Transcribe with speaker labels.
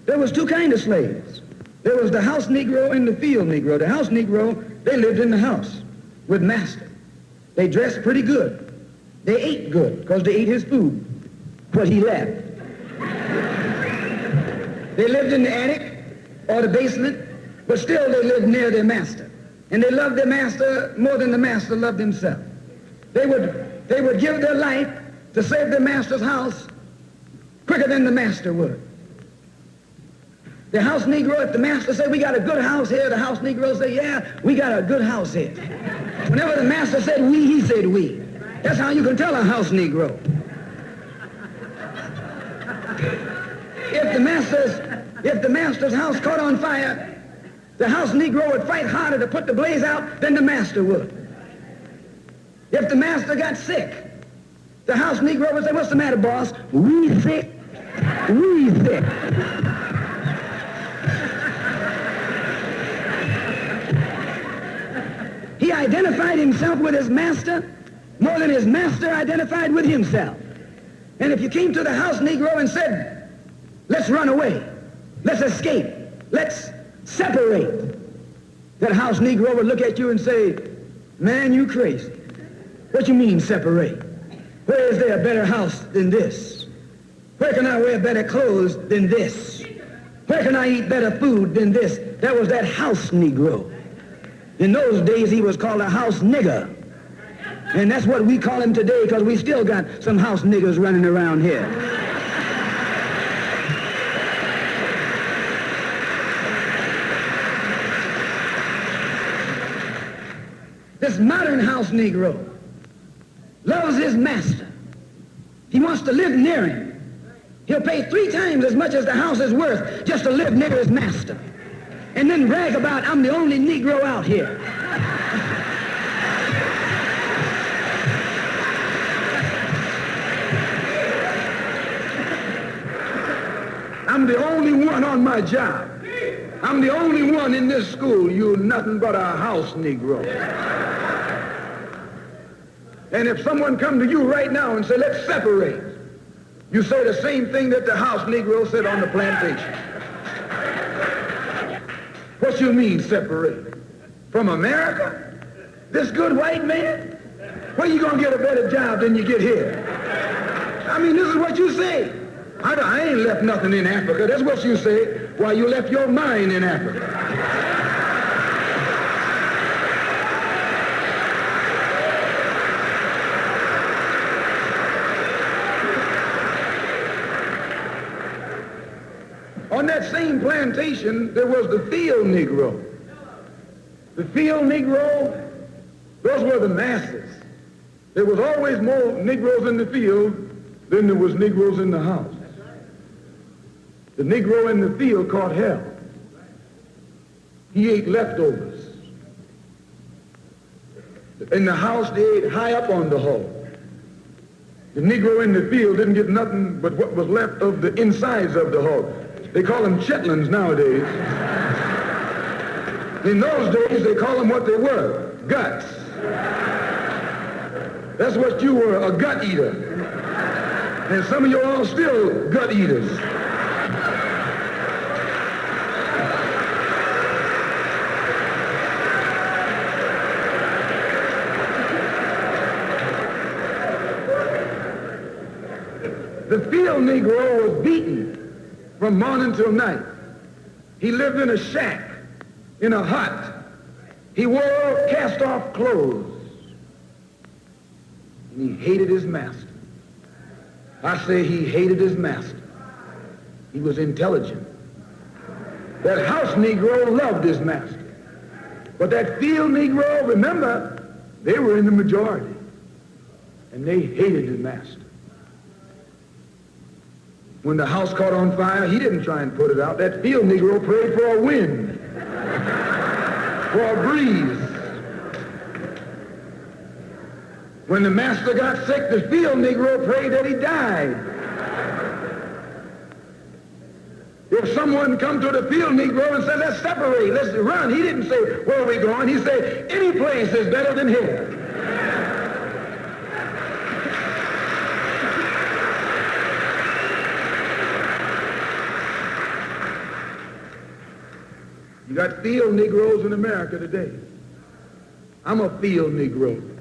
Speaker 1: There was two kinds of slaves. There was the house Negro and the field Negro. The house Negro, they lived in the house with master. They dressed pretty good. They ate good because they ate his food, what he left. They lived in the attic or the basement, but still they lived near their master. And they loved their master more than the master loved himself. They would give their life to save their master's house quicker than the master would. The house Negro, if the master said, we got a good house here, the house Negro said, yeah, we got a good house here. Whenever the master said we, he said we. That's how you can tell a house Negro. If the master's house caught on fire, the house Negro would fight harder to put the blaze out than the master would. If the master got sick, the house Negro would say, what's the matter, boss? We sick. We sick. He identified himself with his master more than his master identified with himself. And if you came to the house Negro and said, let's run away, let's escape, let's separate, that house Negro would look at you and say, man, you crazy. What you mean separate? Where is there a better house than this? Where can I wear better clothes than this? Where can I eat better food than this? That was that house Negro. In those days, he was called a house nigger. And that's what we call him today because we still got some house niggers running around here. This modern house Negro loves his master. He wants to live near him. He'll pay 3 times as much as the house is worth just to live near his master. And then brag about, I'm the only Negro out here. I'm the only one on my job. I'm the only one in this school. You're nothing but a house Negro. And if someone come to you right now and say, let's separate, you say the same thing that the house Negro said on the plantation. What you mean separate? From America? This good white man? Where you gonna get a better job than you get here? I mean, this is what you say. I ain't left nothing in Africa. That's what you say. Why, you left your mind in Africa. On that same plantation, there was the field Negro. The field Negro, those were the masses. There was always more Negroes in the field than there was Negroes in the house. The Negro in the field caught hell. He ate leftovers. In the house, they ate high up on the hog. The Negro in the field didn't get nothing but what was left of the insides of the hog. They call them chitlins nowadays. In those days, they call them what they were, guts. That's what you were, a gut eater. And some of you all still gut eaters. The field Negro was beaten from morning till night. He lived in a shack, in a hut. He wore cast-off clothes. And he hated his master. I say he hated his master. He was intelligent. That house Negro loved his master. But that field Negro, remember, they were in the majority. And they hated the master. When the house caught on fire, he didn't try and put it out. That field Negro prayed for a wind, for a breeze. When the master got sick, the field Negro prayed that he died. If someone come to the field Negro and said, let's separate, let's run, he didn't say, where are we going? He said, any place is better than here.
Speaker 2: You got field Negroes in America today. I'm a field Negro.